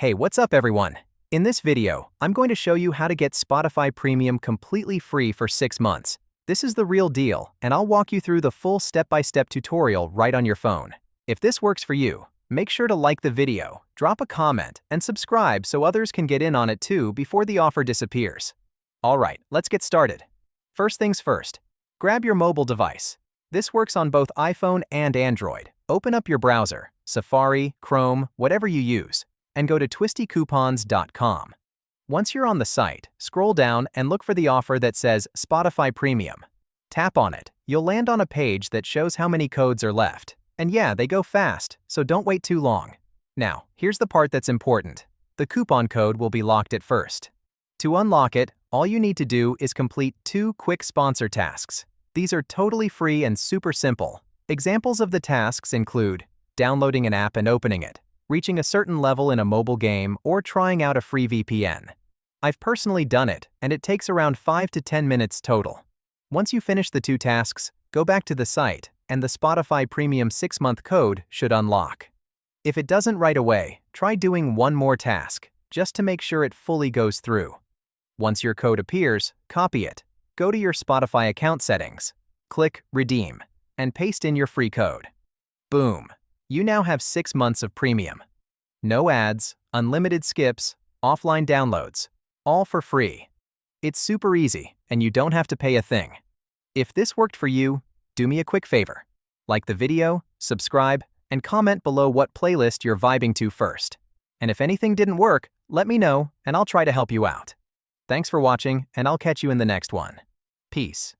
Hey, what's up everyone? In this video, I'm going to show you how to get Spotify Premium completely free for 6 months. This is the real deal, and I'll walk you through the full step-by-step tutorial right on your phone. If this works for you, make sure to like the video, drop a comment, and subscribe so others can get in on it too before the offer disappears. Alright, let's get started. First things first, grab your mobile device. This works on both iPhone and Android. Open up your browser, Safari, Chrome, whatever you use, and go to twistycoupons.com. Once you're on the site, scroll down and look for the offer that says Spotify Premium. Tap on it. You'll land on a page that shows how many codes are left. And yeah, they go fast, so don't wait too long. Now, here's the part that's important. The coupon code will be locked at first. To unlock it, all you need to do is complete 2 quick sponsor tasks. These are totally free and super simple. Examples of the tasks include downloading an app and opening it, reaching a certain level in a mobile game, or trying out a free VPN. I've personally done it, and it takes around 5 to 10 minutes total. Once you finish the 2 tasks, go back to the site, and the Spotify Premium 6-month code should unlock. If it doesn't right away, try doing one more task, just to make sure it fully goes through. Once your code appears, copy it. Go to your Spotify account settings, click Redeem, and paste in your free code. Boom! You now have 6 months of premium. No ads, unlimited skips, offline downloads, all for free. It's super easy, and you don't have to pay a thing. If this worked for you, do me a quick favor. Like the video, subscribe, and comment below what playlist you're vibing to first. And if anything didn't work, let me know, and I'll try to help you out. Thanks for watching, and I'll catch you in the next one. Peace.